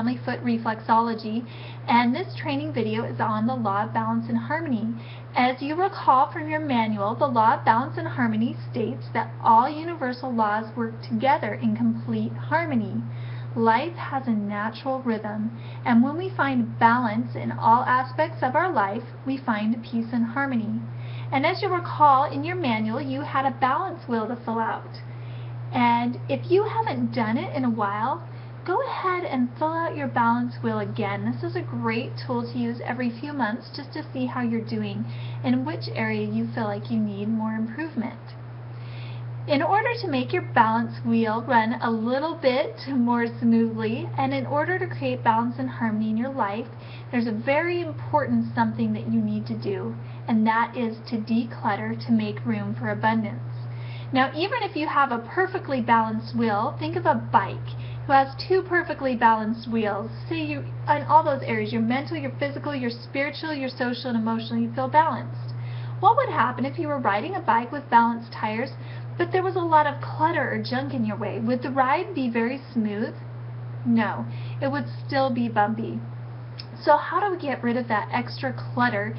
Family Foot Reflexology, and this training video is on the law of balance and harmony. As you recall from your manual, the law of balance and harmony states that all universal laws work together in complete harmony. Life has a natural rhythm, and when we find balance in all aspects of our life, we find peace and harmony. And as you recall, in your manual, you had a balance wheel to fill out. And if you haven't done it in a while, go ahead and fill out your balance wheel again. This is a great tool to use every few months just to see how you're doing and which area you feel like you need more improvement. In order to make your balance wheel run a little bit more smoothly, and in order to create balance and harmony in your life, there's a very important something that you need to do, and that is to declutter to make room for abundance. Now, even if you have a perfectly balanced wheel, think of a bike who has two perfectly balanced wheels. Say you, in all those areas, your mental, your physical, your spiritual, your social, and emotional, you feel balanced. What would happen if you were riding a bike with balanced tires, but there was a lot of clutter or junk in your way? Would the ride be very smooth? No, it would still be bumpy. So how do we get rid of that extra clutter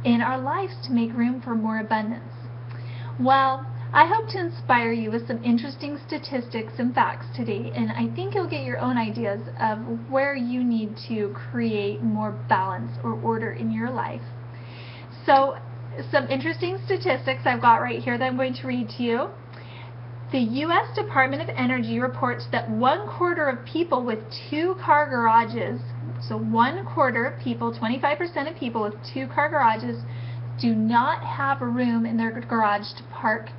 in our lives to make room for more abundance? Well, I hope to inspire you with some interesting statistics and facts today, and I think you'll get your own ideas of where you need to create more balance or order in your life. So, some interesting statistics I've got right here that I'm going to read to you. The U.S. Department of Energy reports that 1/4 of people with 2-car garages, so 1/4 of people, 25% of people with 2-car garages, do not have a room in their garage to park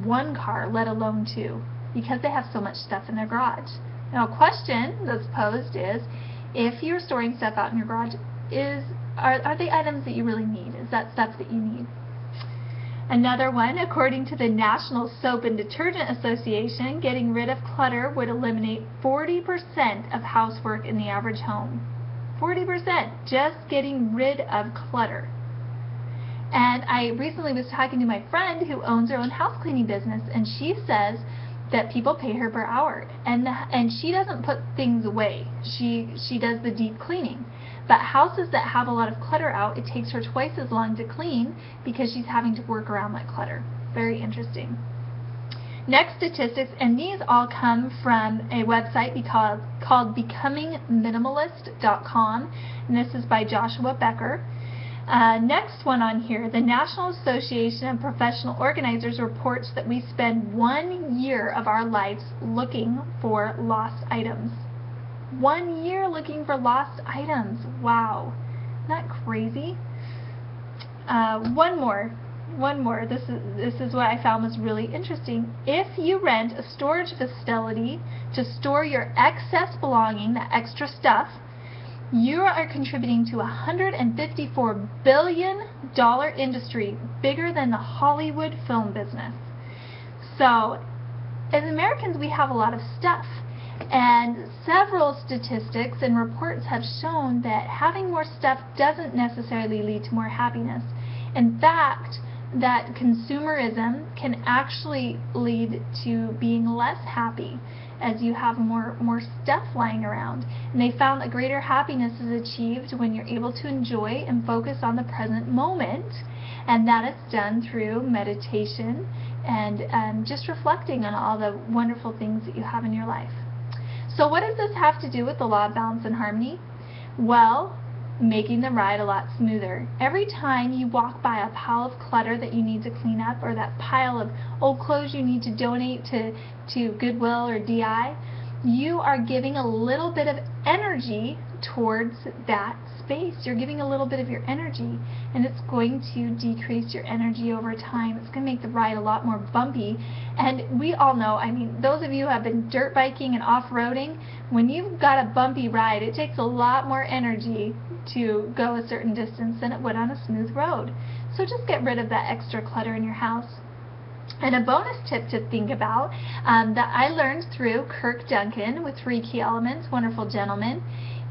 one car, let alone two, because they have so much stuff in their garage. Now, a question that's posed is, if you're storing stuff out in your garage, are they items that you really need? Is that stuff that you need? Another one, according to the National Soap and Detergent Association, getting rid of clutter would eliminate 40% of housework in the average home. 40%, just getting rid of clutter. And I recently was talking to my friend who owns her own house cleaning business, and she says that people pay her per hour, and she doesn't put things away. She does the deep cleaning. But houses that have a lot of clutter out, it takes her twice as long to clean because she's having to work around that clutter. Very interesting. Next, statistics, and these all come from a website called becomingminimalist.com, and this is by Joshua Becker. Next one on here, the National Association of Professional Organizers reports that we spend 1 year of our lives looking for lost items. 1 year looking for lost items. Wow. Isn't that crazy? One more. This is what I found was really interesting. If you rent a storage facility to store your excess belonging, the extra stuff, you are contributing to a $154 billion industry, bigger than the Hollywood film business. So, as Americans, we have a lot of stuff. And several statistics and reports have shown that having more stuff doesn't necessarily lead to more happiness. In fact, that consumerism can actually lead to being less happy as you have more stuff lying around. And they found that greater happiness is achieved when you're able to enjoy and focus on the present moment, and that it's done through meditation and just reflecting on all the wonderful things that you have in your life. So what does this have to do with the law of balance and harmony? Well, making the ride a lot smoother. Every time you walk by a pile of clutter that you need to clean up, or that pile of old clothes you need to donate to Goodwill or DI, you are giving a little bit of energy towards that space. You're giving a little bit of your energy, and it's going to decrease your energy over time. It's going to make the ride a lot more bumpy. And we all know, I mean, those of you who have been dirt biking and off-roading, when you've got a bumpy ride, it takes a lot more energy to go a certain distance than it would on a smooth road. So just get rid of that extra clutter in your house. And a bonus tip to think about that I learned through Kirk Duncan with 3 Key Elements, wonderful gentleman.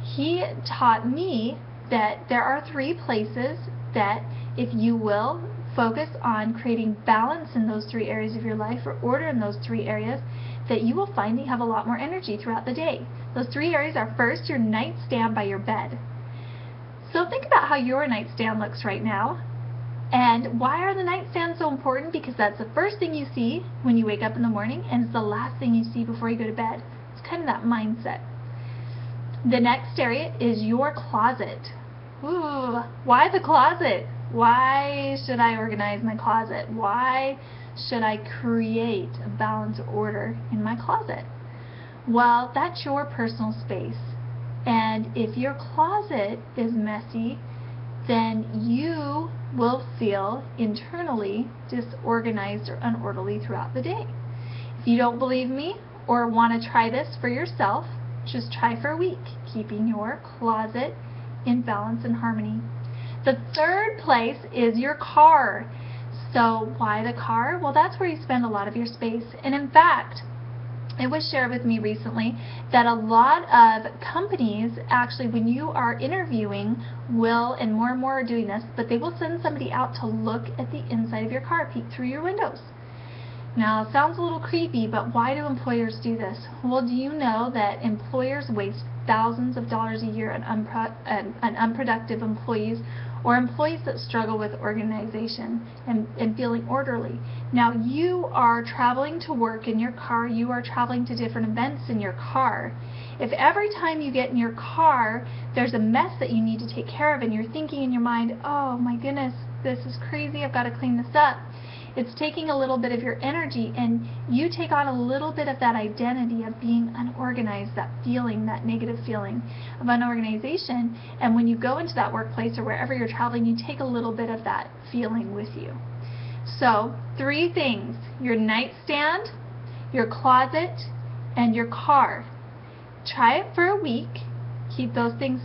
He taught me that there are 3 places that, if you will focus on creating balance in those 3 areas of your life, or order in those 3 areas, that you will find that you have a lot more energy throughout the day. Those 3 areas are: first, your nightstand by your bed. So think about how your nightstand looks right now. And why are the nightstands so important? Because that's the first thing you see when you wake up in the morning, and it's the last thing you see before you go to bed. It's kind of that mindset. The next area is your closet. Ooh, why the closet? Why should I organize my closet? Why should I create a balanced order in my closet? Well, that's your personal space. And if your closet is messy, then you will feel internally disorganized or unorderly throughout the day. If you don't believe me or want to try this for yourself, just try for a week, keeping your closet in balance and harmony. The third place is your car. So why the car? Well, that's where you spend a lot of your space. And in fact, it was shared with me recently that a lot of companies actually, when you are interviewing, will, and more are doing this, but they will send somebody out to look at the inside of your car, peek through your windows. Now, it sounds a little creepy, but why do employers do this? Well, do you know that employers waste thousands of dollars a year on unproductive employees, or employees that struggle with organization and feeling orderly? Now, you are traveling to work in your car, you are traveling to different events in your car. If every time you get in your car, there's a mess that you need to take care of, and you're thinking in your mind, oh my goodness, this is crazy, I've got to clean this up. It's taking a little bit of your energy, and you take on a little bit of that identity of being unorganized, that feeling, that negative feeling of unorganization, and when you go into that workplace or wherever you're traveling, you take a little bit of that feeling with you. So, 3 things: your nightstand, your closet, and your car. Try it for a week, keep those things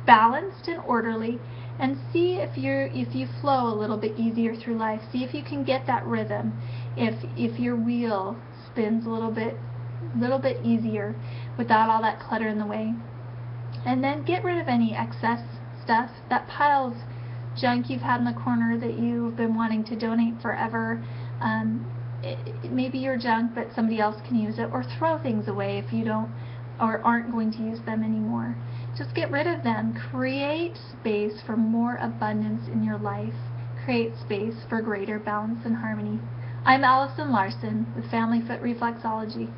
balanced and orderly, and see if you flow a little bit easier through life. See if you can get that rhythm, if your wheel spins a little bit easier without all that clutter in the way. And then get rid of any excess stuff, that pile of junk you've had in the corner that you've been wanting to donate forever. It may be your junk, but somebody else can use it, or throw things away if you don't or aren't going to use them anymore. Just get rid of them. Create space for more abundance in your life. Create space for greater balance and harmony. I'm Allison Larson with Family Foot Reflexology.